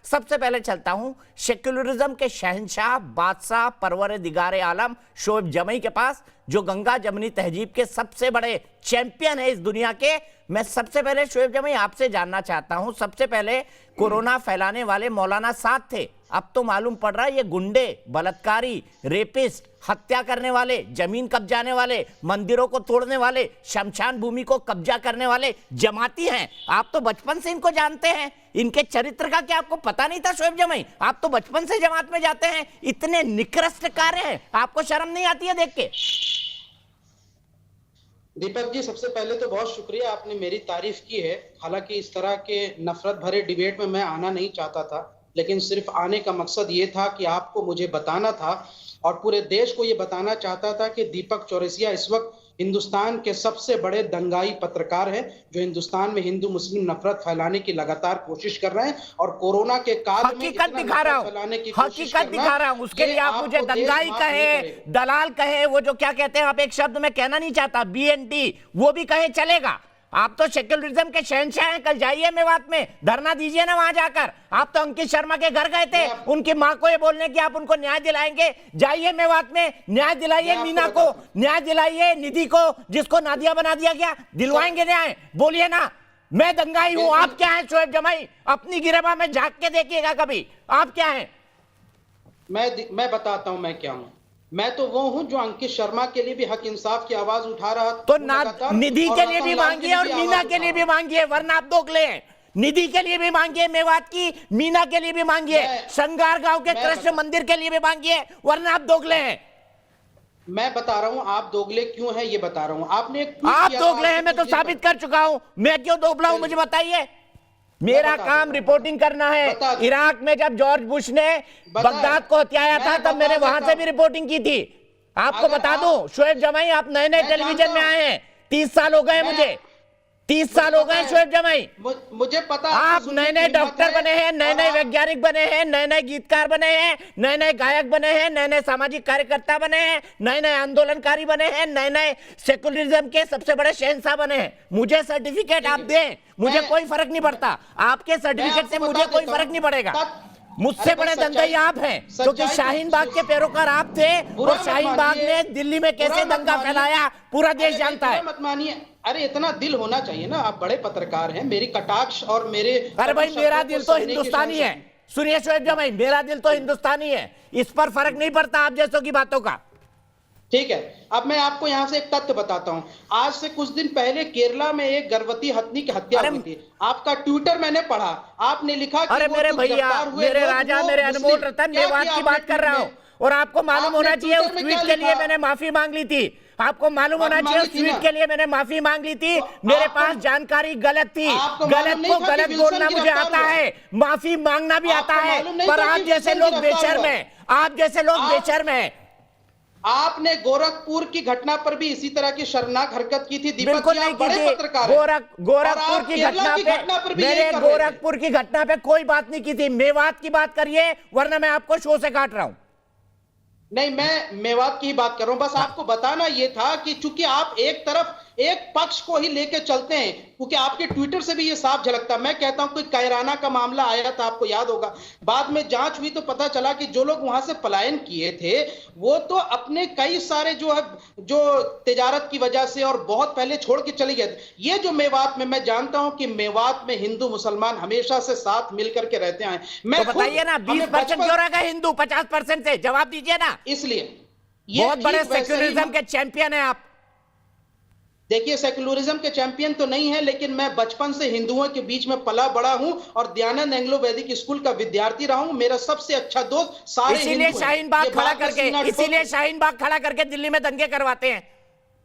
सबसे पहले चलता हूं सेक्युलरिज्म के शहंशाह, बादशाह, परवरदिगारे आलम शोएब जमई के पास, जो गंगा जमनी तहजीब के सबसे बड़े चैंपियन है इस दुनिया के। मैं सबसे पहले शोएब जमई आपसे जानना चाहता हूं, सबसे पहले कोरोना फैलाने वाले मौलाना साद थे, अब तो मालूम पड़ रहा है ये गुंडे, बलात्कारी, रेपिस्ट, हत्या करने वाले, जमीन कब्जाने वाले, मंदिरों को तोड़ने वाले, शमशान भूमि को कब्जा करने वाले जमाती हैं। आप तो बचपन से इनको जानते हैं, इनके चरित्र का क्या आपको पता नहीं था शोएब जमई? आप तो बचपन से जमात में जाते हैं, इतने निकृष्ट कार्य हैं, आपको शर्म नहीं आती है देख के? दीपक जी, सबसे पहले तो बहुत शुक्रिया, आपने मेरी तारीफ की है। हालांकि इस तरह के नफरत भरे डिबेट में मैं आना नहीं चाहता था, लेकिन सिर्फ आने का मकसद ये था कि आपको मुझे बताना था और पूरे देश को ये बताना चाहता था कि दीपक चौरसिया इस वक्त हिंदुस्तान के सबसे बड़े दंगाई पत्रकार हैं, जो हिंदुस्तान में हिंदू मुस्लिम नफरत फैलाने की लगातार कोशिश कर रहे हैं और कोरोना के काल में हकीकत दिखा रहा हूं, उसके लिए आप मुझे दंगाई कहे, दलाल कहे, वो जो क्या कहते हैं आप एक शब्द में कहना नहीं चाहता, BNT, वो भी कहे चलेगा। आप तो सेक्युलरिज्म के शहंशाह हैं, कल जाइए मेवात में धरना दीजिए ना वहां जाकर। आप तो अंकित शर्मा के घर गए थे, उनकी मां को ये बोलने की आप उनको न्याय दिलाएंगे। जाइए मेवात में न्याय दिलाइए, मीना को न्याय दिलाइए, निधि को जिसको नादिया बना दिया गया, दिलवाएंगे न्याय, बोलिए ना। मैं दंगाई हूं, आप क्या हैं शोएब जमई? अपनी गिरबा में झांक के देखिएगा कभी, आप क्या हैं? मैं बताता हूं मैं क्या हूं। मैं तो वो हूं जो अंकित शर्मा के लिए भी हक इंसाफ की आवाज उठा रहा था, तो निधि के लिए भी मांगिए और मीना के लिए भी मांगिए, वरना आप दोगले हैं। निधि के लिए भी मांगिए मेवात की, मीना के लिए भी मांगिए, श्रृंगार गांव के कृष्ण मंदिर के लिए भी मांगिए, वरना आप दोगले हैं। मैं बता रहा हूं आप दोगले क्यों हैं, ये बता रहा हूं। आपने आप दोगले हैं, मैं तो साबित कर चुका हूं। मैं क्यों दोगला हूं मुझे बताइए? मेरा काम रिपोर्टिंग करना है। इराक में जब जॉर्ज बुश ने बगदाद को हत्याया था, तब मैंने वहां से भी रिपोर्टिंग की थी। आपको बता दूं शोएब जमई, आप नए नए टेलीविजन में आए हैं, 30 साल हो गए मुझे, 30 साल हो गए शोएब जमई। मुझे पता, आप नए नए डॉक्टर बने हैं, नए नए वैज्ञानिक बने हैं, नए नए गीतकार बने हैं, नए नए गायक बने हैं, नए नए सामाजिक कार्यकर्ता बने हैं, नए नए आंदोलनकारी बने हैं, नए नए सेकुलरिज्म के सबसे बड़े शहंशाह बने हैं। मुझे सर्टिफिकेट आप दें, मुझे कोई फर्क नहीं पड़ता। आपके सर्टिफिकेट से मुझे कोई फर्क नहीं पड़ेगा। मुझसे बड़े दंगाई आप हैं, क्योंकि शाहीन बाग के पैरोकार आप थे और शाहीन बाग ने दिल्ली में कैसे दंगा फैलाया पूरा देश जानता है। मत मानिए, अरे इतना दिल होना चाहिए ना, आप बड़े पत्रकार हैं। मेरी कटाक्ष और मेरे, अरे भाई मेरा दिल तो हिंदुस्तानी है। सुनिए शोएब जमई, मेरा दिल तो हिंदुस्तानी है, इस पर फर्क नहीं पड़ता आप जैसों की बातों का। ठीक है, अब मैं आपको यहां से एक तथ्य बताता हूं। आज से कुछ दिन पहले केरला में एक गर्भवती हथनी की हत्या हुई थी। आपका ट्विटर मैंने पढ़ा, आपने लिखा कि अरे मेरे भैया, मेरे राजा, मेरे अनमोल रतन, मेवात की बात कर रहा हूं। और आपको मालूम होना चाहिए उस ट्वीट के लिए मैंने माफी मांग ली थी। आपको मालूम होना चाहिए उस ट्वीट के लिए मैंने माफी मांग ली थी। मेरे पास जानकारी गलत थी, गलत को गलत बोलना मुझे आता है, माफी मांगना भी आता है, पर आप जैसे लोग बेशर्म हैं, आप जैसे लोग बेशर्म हैं। आपने गोरखपुर की घटना पर भी इसी तरह की शर्मनाक हरकत की थी। बिल्कुल नहीं की थी। गोरखपुर की घटना पे, मैंने गोरखपुर की घटना पे कोई बात नहीं की थी। मेवात की बात करिए, वरना मैं आपको शो से काट रहा हूं। नहीं, मैं मेवात की बात कर रहा हूं। बस आपको बताना यह था कि चूंकि आप एक तरफ एक पक्ष को ही लेके चलते हैं, क्योंकि आपके ट्विटर से भी ये साफ झलकता। मैं कहता हूं कोई कैराना का मामला आया था, आपको याद होगा, बाद में जांच हुई तो पता चला कि जो लोग वहां से पलायन किए थे वो तो अपने कई सारे जो तिजारत की वजह से और बहुत पहले छोड़ के चले गए। ये जो मेवात में, मैं जानता हूं कि मेवात में हिंदू मुसलमान हमेशा से साथ मिलकर के रहते हैं। मैं तो बताइए ना 20% क्यों रह गए हिंदू 50% से? जवाब दीजिए ना। इसलिए बहुत बड़े सेक्युलरिज्म के चैंपियन है आप। देखिए, सेक्युलरिज्म के चैंपियन तो नहीं है, लेकिन मैं बचपन से हिंदुओं के बीच में पला बड़ा हूं और दयानंद एंग्लो वैदिक स्कूल का विद्यार्थी रहा हूं। मेरा सबसे अच्छा दोस्त सारे इसीलिए शाहीन बाग खड़ा करके, इसीलिए शाहीन बाग खड़ा करके दिल्ली में दंगे करवाते हैं।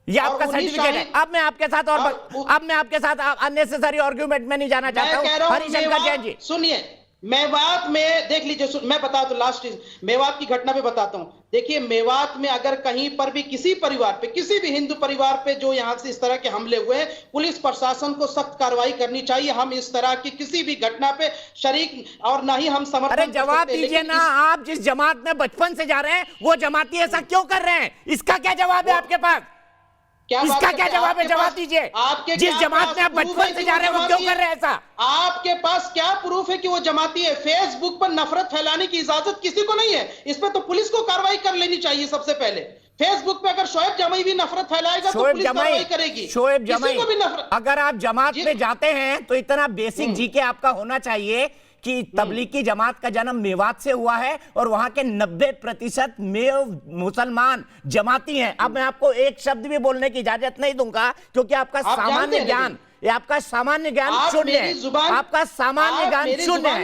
ये आपका सर्टिफिकेट है। अब मैं आपके साथ अननेसेसरी आर्गुमेंट में नहीं जाना चाहता हूं। हरिशंकर जैन जी सुनिए, मेवात में देख लीजिए, मैं बता दूं, लास्ट मेवात की घटना पे बताता हूं। देखिए, मेवात में अगर कहीं पर भी किसी परिवार पे, किसी भी हिंदू परिवार पे जो यहां से इस तरह के हमले हुए हैं, पुलिस प्रशासन को सख्त कार्रवाई करनी चाहिए। हम इस तरह की किसी भी घटना पे शरीक और ना ही हम समर्थन। अरे जवाब दीजिए ना, आप जिस जमात में बचपन से जा रहे हैं वो जमाती ऐसा क्यों कर रहे हैं? इसका क्या जवाब है आपके पास? क्या बात इसका करते क्या हैं? जवाब है? आपके जवाब पास- दीजिए। आपके जिस क्या जमात पास में आप प्रूफ बचपन है से कि जा रहे हैं वो क्यों जमाती कर रहे हैं है? ऐसा? आपके पास क्या प्रूफ है कि वो जमाती है? फेसबुक पर नफरत फैलाने की इजाजत किसी को नहीं है। इस पे तो पुलिस को कार्रवाई कर लेनी चाहिए सबसे पहले। फेसबुक पे अगर शोएब जमाई भी नफरत फैलाएगा तो शोएब पुलिस जमाई, कार्रवाई करेगी। शोएब किसी जमाई, को भी नफरत, अगर आप जमात जी। में जाते हैं तो इतना बेसिक जीके आपका होना चाहिए कि तबलीगी जमात का जन्म मेवात से हुआ है और वहां के 90% मेव मुसलमान जमाती हैं। अब मैं आपको एक शब्द भी बोलने की इजाजत नहीं दूंगा क्योंकि आपका आप जानते सामान्य हैं ज्ञान, ये आपका सामान्य ज्ञान आप शून्य मेरी है। जुबान- आपका सामान्य आप ज्ञान मेरी शून्य जुबान है।